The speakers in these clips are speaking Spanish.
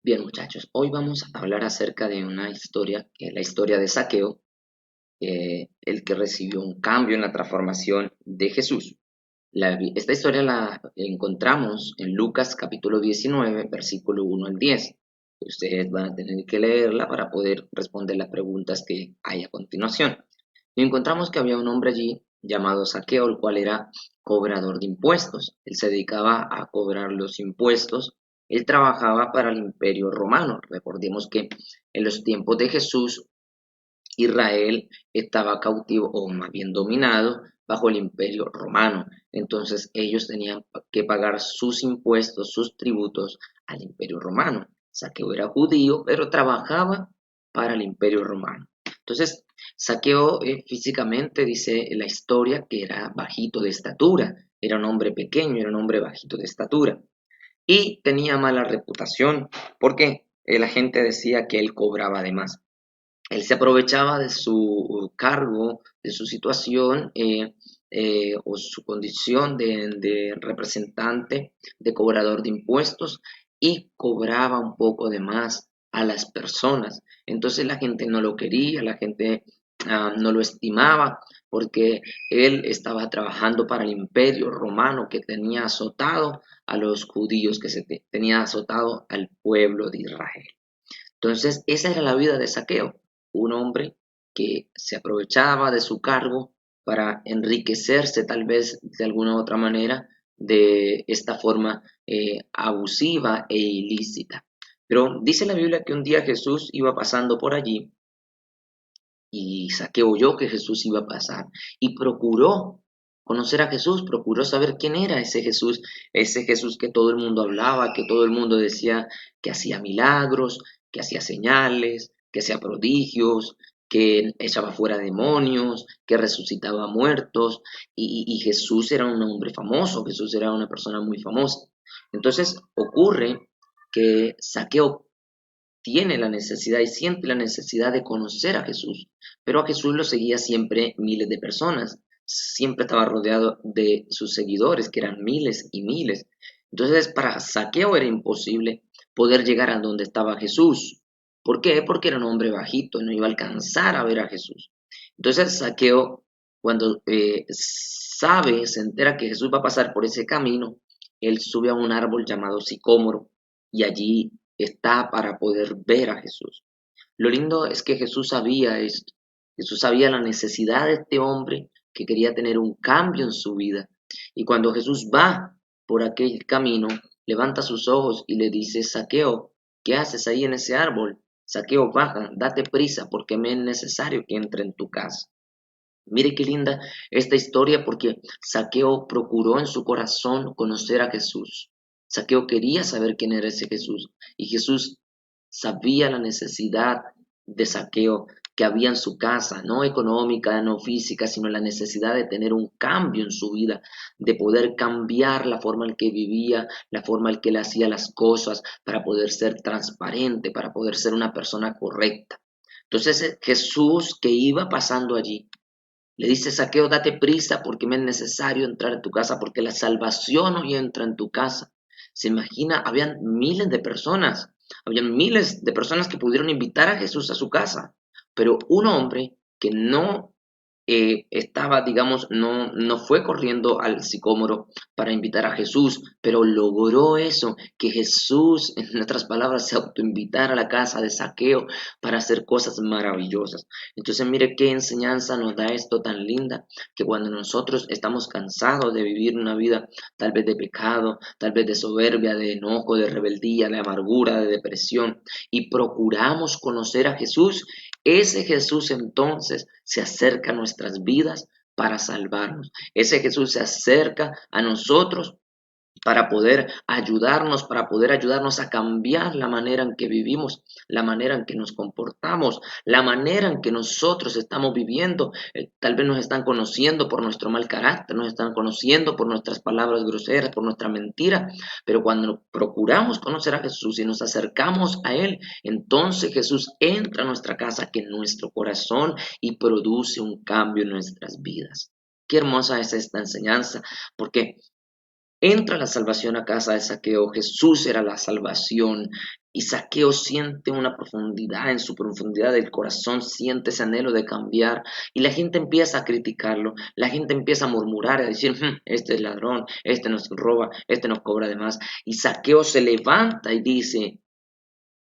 Bien, muchachos, hoy vamos a hablar acerca de una historia, que es la historia de Zaqueo, el que recibió un cambio en la transformación de Jesús. Esta historia la encontramos en Lucas capítulo 19, versículo 1 al 10. Ustedes van a tener que leerla para poder responder las preguntas que hay a continuación. Y encontramos que había un hombre allí llamado Zaqueo, el cual era cobrador de impuestos. Él se dedicaba a cobrar los impuestos. Él trabajaba para el Imperio Romano. Recordemos que en los tiempos de Jesús, Israel estaba cautivo o más bien dominado bajo el Imperio Romano. Entonces ellos tenían que pagar sus impuestos, sus tributos al Imperio Romano. Saqueo era judío, pero trabajaba para el Imperio Romano. Entonces, Saqueo físicamente dice la historia que era bajito de estatura, era un hombre pequeño, era un hombre bajito de estatura y tenía mala reputación porque la gente decía que él cobraba de más. Él se aprovechaba de su cargo, de su situación o su condición de representante, de cobrador de impuestos y cobraba un poco de más a las personas. Entonces la gente no lo quería, la gente no lo estimaba porque él estaba trabajando para el imperio romano que tenía azotado a los judíos, que tenía azotado al pueblo de Israel. Entonces, esa era la vida de Saqueo, un hombre que se aprovechaba de su cargo para enriquecerse tal vez de alguna otra manera de esta forma abusiva e ilícita. Pero dice la Biblia que un día Jesús iba pasando por allí y Saqueo oyó que Jesús iba a pasar y procuró conocer a Jesús, procuró saber quién era ese Jesús que todo el mundo hablaba, que todo el mundo decía que hacía milagros, que hacía señales, que hacía prodigios, que echaba fuera demonios, que resucitaba muertos, y Jesús era un hombre famoso, Jesús era una persona muy famosa. Entonces ocurre que Saqueo tiene la necesidad y siente la necesidad de conocer a Jesús, pero a Jesús lo seguía siempre miles de personas, siempre estaba rodeado de sus seguidores, que eran miles y miles. Entonces, para Saqueo era imposible poder llegar a donde estaba Jesús. ¿Por qué? Porque era un hombre bajito y no iba a alcanzar a ver a Jesús. Entonces, Saqueo, cuando sabe, se entera que Jesús va a pasar por ese camino, él sube a un árbol llamado sicómoro y allí está para poder ver a Jesús. Lo lindo es que Jesús sabía esto. Jesús sabía la necesidad de este hombre que quería tener un cambio en su vida. Y cuando Jesús va por aquel camino, levanta sus ojos y le dice, Saqueo, ¿qué haces ahí en ese árbol? Saqueo, baja, date prisa porque me es necesario que entre en tu casa. Mire qué linda esta historia porque Saqueo procuró en su corazón conocer a Jesús. Saqueo quería saber quién era ese Jesús y Jesús sabía la necesidad de Saqueo que había en su casa, no económica, no física, sino la necesidad de tener un cambio en su vida, de poder cambiar la forma en que vivía, la forma en que le hacía las cosas, para poder ser transparente, para poder ser una persona correcta. Entonces Jesús que iba pasando allí, le dice, Saqueo, date prisa porque me es necesario entrar en tu casa, porque la salvación hoy entra en tu casa. Se imagina, habían miles de personas, habían miles de personas que pudieron invitar a Jesús a su casa, pero un hombre que no estaba, digamos, no fue corriendo al sicómoro para invitar a Jesús, pero logró eso, que Jesús, en otras palabras, se autoinvitara a la casa de Saqueo para hacer cosas maravillosas. Entonces, mire qué enseñanza nos da esto tan linda, que cuando nosotros estamos cansados de vivir una vida tal vez de pecado, tal vez de soberbia, de enojo, de rebeldía, de amargura, de depresión, y procuramos conocer a Jesús, ese Jesús entonces se acerca a nuestras vidas para salvarnos. Ese Jesús se acerca a nosotros para poder ayudarnos a cambiar la manera en que vivimos, la manera en que nos comportamos, la manera en que nosotros estamos viviendo. Tal vez nos están conociendo por nuestro mal carácter, nos están conociendo por nuestras palabras groseras, por nuestra mentira, pero cuando procuramos conocer a Jesús y nos acercamos a Él, entonces Jesús entra a nuestra casa, que en nuestro corazón y produce un cambio en nuestras vidas. Qué hermosa es esta enseñanza, porque Entra la salvación a casa de Saqueo. Jesús era la salvación. Y Saqueo siente una profundidad, en su profundidad del corazón, siente ese anhelo de cambiar. Y la gente empieza a criticarlo. La gente empieza a murmurar, a decir, este es ladrón, este nos roba, este nos cobra de más. Y Saqueo se levanta y dice,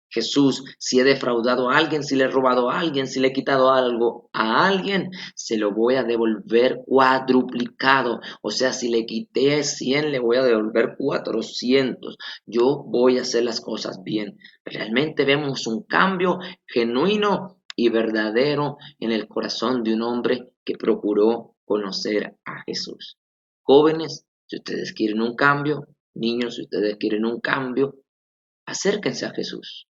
Jesús, si he defraudado a alguien, si le he robado a alguien, si le he quitado algo a alguien, se lo voy a devolver cuadruplicado. O sea, si le quité 100, le voy a devolver 400. Yo voy a hacer las cosas bien. Realmente vemos un cambio genuino y verdadero en el corazón de un hombre que procuró conocer a Jesús. Jóvenes, si ustedes quieren un cambio, niños, si ustedes quieren un cambio, acérquense a Jesús.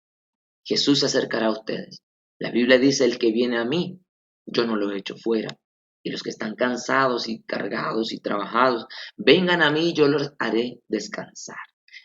Jesús se acercará a ustedes. La Biblia dice, el que viene a mí, yo no lo echo fuera. Y los que están cansados y cargados y trabajados, vengan a mí, yo los haré descansar.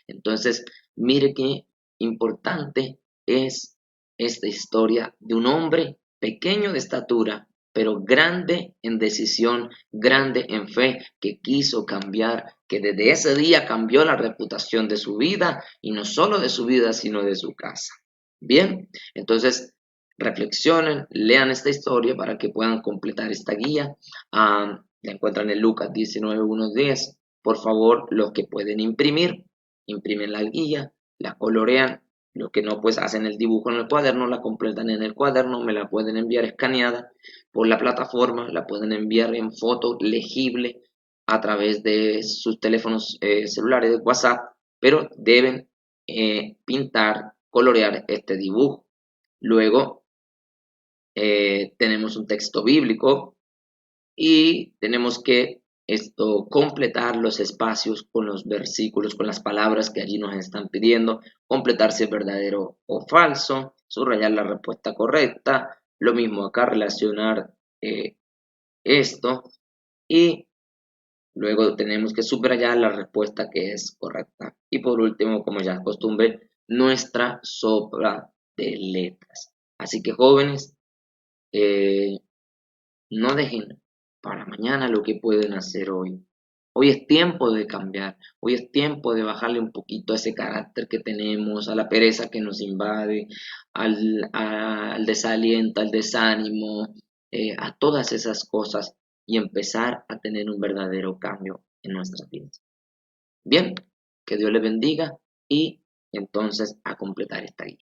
Entonces, mire qué importante es esta historia de un hombre pequeño de estatura, pero grande en decisión, grande en fe, que quiso cambiar, que desde ese día cambió la reputación de su vida, y no solo de su vida, sino de su casa. Bien, entonces reflexionen, lean esta historia para que puedan completar esta guía. La encuentran en Lucas 19, 1, 10. Por favor, los que pueden imprimir, imprimen la guía, la colorean. Los que no, pues hacen el dibujo en el cuaderno, la completan en el cuaderno, me la pueden enviar escaneada por la plataforma, la pueden enviar en foto legible a través de sus teléfonos celulares de WhatsApp, pero deben pintar, colorear este dibujo. Luego tenemos un texto bíblico y tenemos que completar los espacios con los versículos, con las palabras que allí nos están pidiendo, completar si es verdadero o falso, subrayar la respuesta correcta, lo mismo acá, relacionar esto y luego tenemos que subrayar la respuesta que es correcta. Y por último, como ya es costumbre, nuestra sopa de letras. Así que jóvenes, eh, no dejen para mañana lo que pueden hacer hoy. Hoy es tiempo de cambiar, hoy es tiempo de bajarle un poquito a ese carácter que tenemos, a la pereza que nos invade, al desaliento, al desánimo, a todas esas cosas y empezar a tener un verdadero cambio en nuestras vidas. Bien, que Dios les bendiga y entonces a completar esta guía.